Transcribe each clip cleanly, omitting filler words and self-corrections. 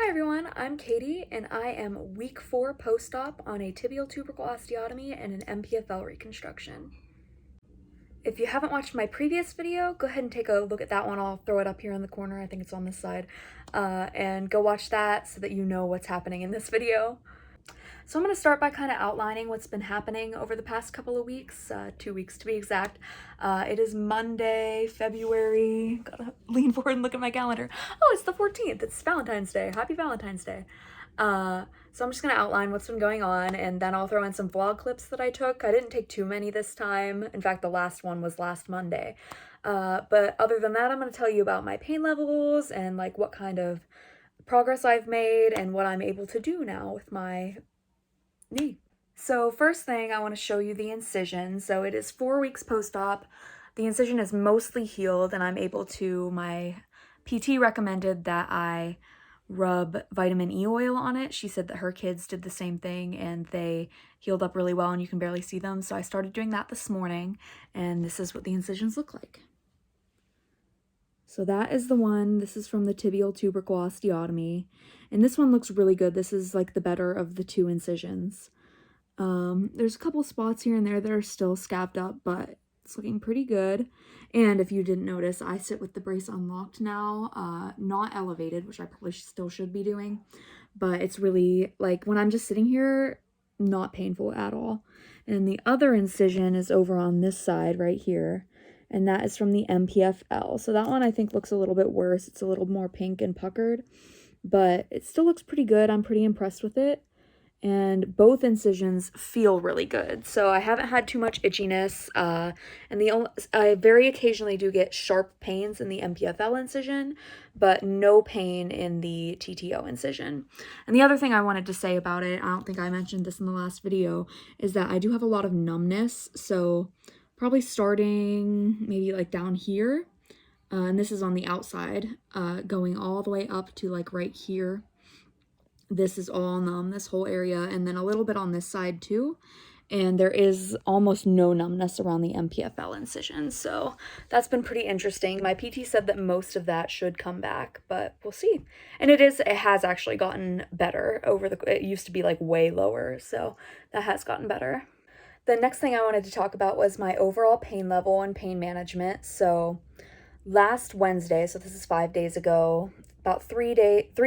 Hi everyone, I'm Katie and I am week 4 post-op on a tibial tubercle osteotomy and an MPFL reconstruction. If you haven't watched my previous video, go ahead and take a look at that one. I'll throw it up here in the corner. I think it's on this side. And go watch that so that you know what's happening in this video. So I'm going to start by kind of outlining what's been happening over the past couple of weeks, 2 weeks to be exact. It is Monday, February, gotta lean forward and look at my calendar. Oh, it's the 14th, it's Valentine's Day. Happy Valentine's Day. So I'm just going to outline what's been going on, and then I'll throw in some vlog clips that I took. I didn't take too many this time. In fact, the last one was last Monday. But other than that, I'm going to tell you about my pain levels and like what kind of progress I've made and what I'm able to do now with my knee. So first thing, I want to show you the incision. So it is 4 weeks post-op. The incision is mostly healed and I'm able to, my PT recommended that I rub vitamin E oil on it. She said that her kids did the same thing and they healed up really well and you can barely see them. So I started doing that this morning and this is what the incisions look like. So that is the one. This is from the tibial tubercle osteotomy. And this one looks really good. This is like the better of the 2 incisions. There's a couple spots here and there that are still scabbed up, but it's looking pretty good. And if you didn't notice, I sit with the brace unlocked now, not elevated, which I probably still should be doing. But it's really, like, when I'm just sitting here, not painful at all. And the other incision is over on this side right here. And that is from the MPFL. So that one I think looks a little bit worse. It's a little more pink and puckered, but it still looks pretty good. I'm pretty impressed with it. And both incisions feel really good. So I haven't had too much itchiness. And I very occasionally do get sharp pains in the MPFL incision, but no pain in the TTO incision. And the other thing I wanted to say about it, I don't think I mentioned this in the last video, is that I do have a lot of numbness. So probably starting maybe like down here, and this is on the outside, going all the way up to like right here. This is all numb, this whole area, and then a little bit on this side too. And there is almost no numbness around the MPFL incision, so that's been pretty interesting. My PT said that most of that should come back, but we'll see. And it has actually gotten better it used to be like way lower, so that has gotten better. The next thing I wanted to talk about was my overall pain level and pain management. So last Wednesday, so this is 5 days ago, about 3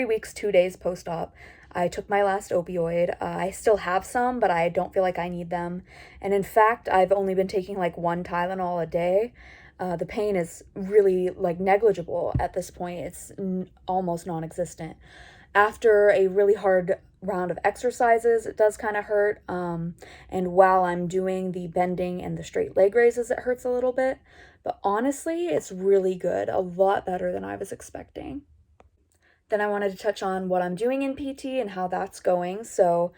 weeks, 2 days post-op, I took my last opioid. I still have some, but I don't feel like I need them. And in fact, I've only been taking like 1 Tylenol a day. The pain is really like negligible at this point. It's almost non-existent. After a really hard round of exercises, it does kind of hurt. And while I'm doing the bending and the straight leg raises, it hurts a little bit. But honestly, it's really good, a lot better than I was expecting. Then I wanted to touch on what I'm doing in PT and how that's going. So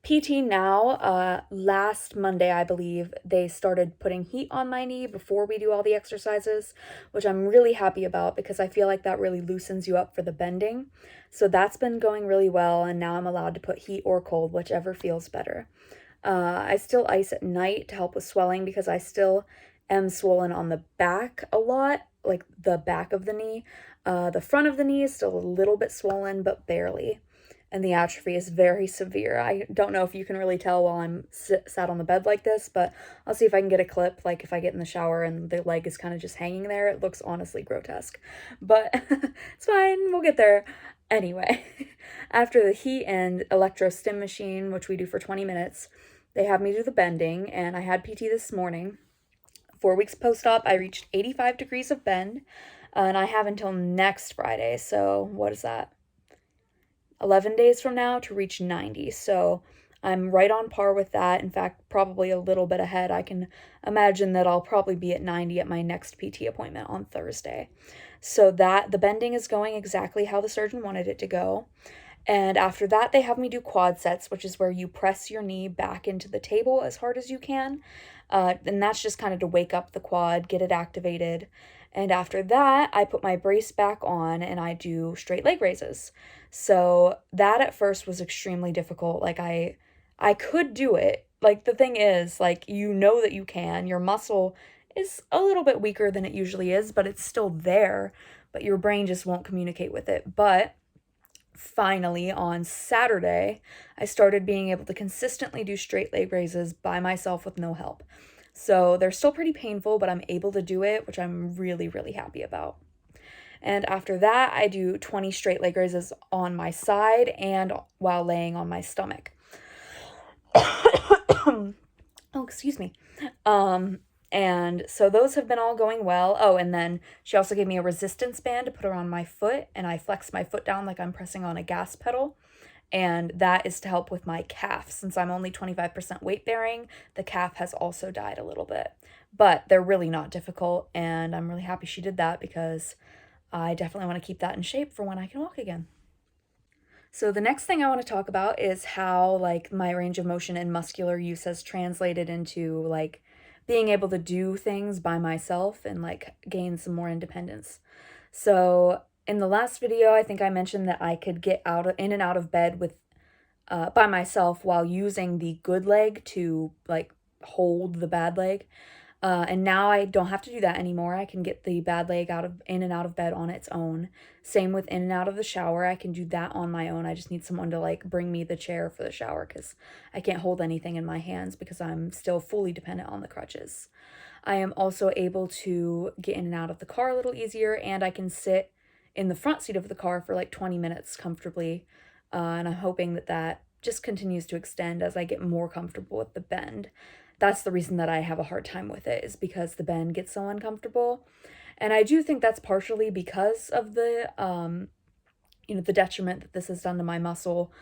PT now, last Monday, I believe, they started putting heat on my knee before we do all the exercises, which I'm really happy about because I feel like that really loosens you up for the bending. So that's been going really well, and now I'm allowed to put heat or cold, whichever feels better. I still ice at night to help with swelling because I still am swollen on the back a lot, like the back of the knee. The front of the knee is still a little bit swollen, but barely. And the atrophy is very severe. I don't know if you can really tell while I'm sat on the bed like this, but I'll see if I can get a clip, like if I get in the shower and the leg is kind of just hanging there. It looks honestly grotesque, but it's fine. We'll get there. Anyway, after the heat and electro stim machine, which we do for 20 minutes, they have me do the bending, and I had PT this morning. 4 weeks post-op, I reached 85 degrees of bend, and I have until next Friday, so what is that? 11 days from now to reach 90, so I'm right on par with that. In fact, probably a little bit ahead. I can imagine that I'll probably be at 90 at my next PT appointment on Thursday. So that the bending is going exactly how the surgeon wanted it to go. And after that, they have me do quad sets, which is where you press your knee back into the table as hard as you can. And that's just kind of to wake up the quad, get it activated. And after that, I put my brace back on and I do straight leg raises. So that at first was extremely difficult. Like I could do it. Like the thing is, like, you know that you can. Your muscle is a little bit weaker than it usually is, but it's still there. But your brain just won't communicate with it. But finally on Saturday, I started being able to consistently do straight leg raises by myself with no help. So they're still pretty painful, but I'm able to do it, which I'm really, really happy about. And after that, I do 20 straight leg raises on my side and while laying on my stomach. Oh, excuse me. And so those have been all going well. Oh, and then she also gave me a resistance band to put around my foot, and I flex my foot down like I'm pressing on a gas pedal. And that is to help with my calf. Since I'm only 25% weight bearing, the calf has also died a little bit. But they're really not difficult, and I'm really happy she did that because I definitely want to keep that in shape for when I can walk again. So the next thing I want to talk about is how like my range of motion and muscular use has translated into like being able to do things by myself and like gain some more independence. So in the last video, I think I mentioned that I could get in and out of bed with by myself while using the good leg to like hold the bad leg. And now I don't have to do that anymore. I can get the bad leg in and out of bed on its own. Same with in and out of the shower. I can do that on my own. I just need someone to like bring me the chair for the shower because I can't hold anything in my hands because I'm still fully dependent on the crutches. I am also able to get in and out of the car a little easier, and I can sit in the front seat of the car for like 20 minutes comfortably. And I'm hoping that that just continues to extend as I get more comfortable with the bend. That's the reason that I have a hard time with it, is because the bend gets so uncomfortable. And I do think that's partially because of the, the detriment that this has done to my muscle.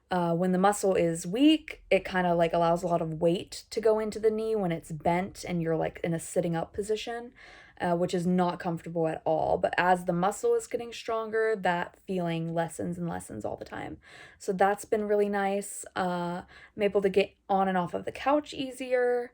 When the muscle is weak, it kind of like allows a lot of weight to go into the knee when it's bent and you're like in a sitting up position, which is not comfortable at all. But as the muscle is getting stronger, that feeling lessens and lessens all the time. So that's been really nice. I'm able to get on and off of the couch easier,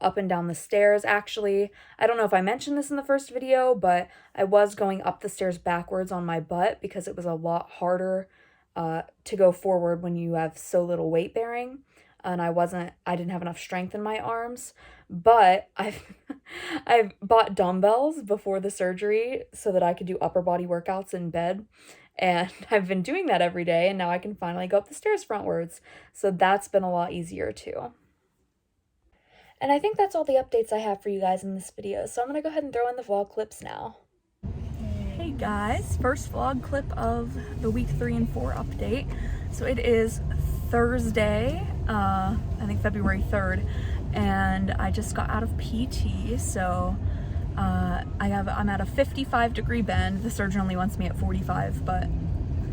up and down the stairs. Actually, I don't know if I mentioned this in the first video, but I was going up the stairs backwards on my butt because it was a lot harder to go forward when you have so little weight bearing, and I didn't have enough strength in my arms. But I've bought dumbbells before the surgery so that I could do upper body workouts in bed, and I've been doing that every day, and now I can finally go up the stairs frontwards. So that's been a lot easier too. And I think that's all the updates I have for you guys in this video, so I'm gonna go ahead and throw in the vlog clips now. Hey guys, first vlog clip of the week 3 and 4 update. So it is Thursday, I think February 3rd, and I just got out of PT, so I'm at a 55-degree bend. The surgeon only wants me at 45, but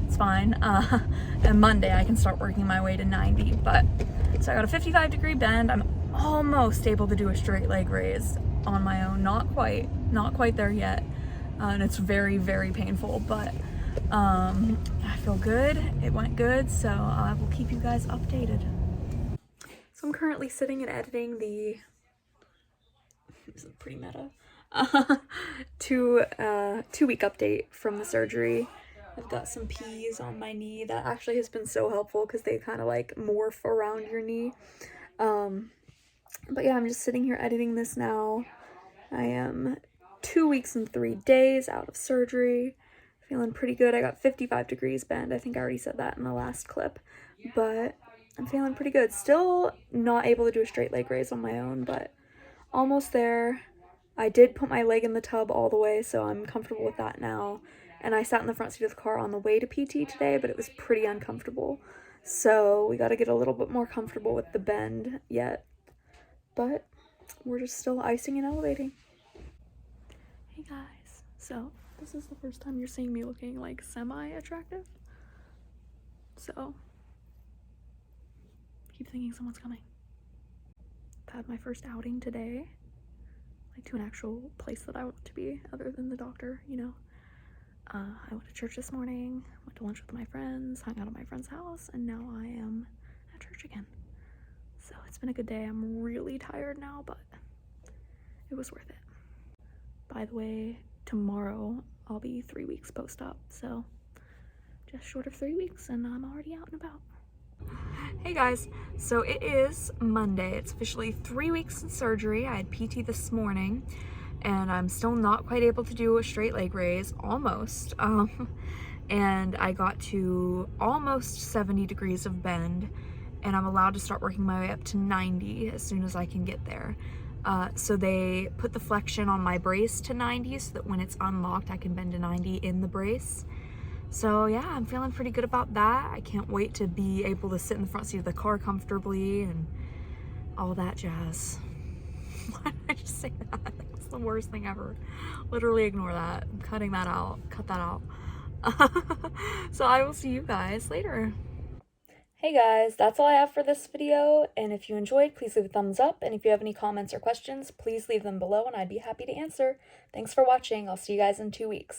it's fine. And Monday I can start working my way to 90, but so I got a 55-degree bend. I'm almost able to do a straight leg raise on my own. Not quite there yet. And it's very, very painful, but I feel good. It went good, so I will keep you guys updated. So I'm currently sitting and editing this is pretty meta, 2-week update from the surgery. I've got some P's on my knee. That actually has been so helpful because they kind of like morph around your knee. But yeah, I'm just sitting here editing this now. I am 2 weeks and 3 days out of surgery. Feeling pretty good. I got 55 degrees bend. I think I already said that in the last clip, but I'm feeling pretty good. Still not able to do a straight leg raise on my own, but almost there. I did put my leg in the tub all the way, so I'm comfortable with that now. And I sat in the front seat of the car on the way to PT today, but it was pretty uncomfortable. So we got to get a little bit more comfortable with the bend yet. But we're just still icing and elevating. Hey guys, so this is the first time you're seeing me looking like semi-attractive. So keep thinking someone's coming. I've had my first outing today, like to an actual place that I want to be other than the doctor, I went to church this morning, went to lunch with my friends, hung out at my friend's house, and now I am at church again. So it's been a good day. I'm really tired now, but it was worth it. By the way, tomorrow I'll be 3 weeks post-op, so just short of 3 weeks and I'm already out and about. Hey guys, so it is Monday. It's officially 3 weeks in surgery. I had PT this morning and I'm still not quite able to do a straight leg raise, almost. and I got to almost 70 degrees of bend, and I'm allowed to start working my way up to 90 as soon as I can get there. So they put the flexion on my brace to 90 so that when it's unlocked I can bend to 90 in the brace. So yeah, I'm feeling pretty good about that. I can't wait to be able to sit in the front seat of the car comfortably and all that jazz. Why did I just say that? That was the worst thing ever. Literally ignore that. I'm cutting that out. Cut that out. So I will see you guys later. Hey guys, that's all I have for this video, and if you enjoyed, please leave a thumbs up, and if you have any comments or questions, please leave them below and I'd be happy to answer. Thanks for watching. I'll see you guys in 2 weeks.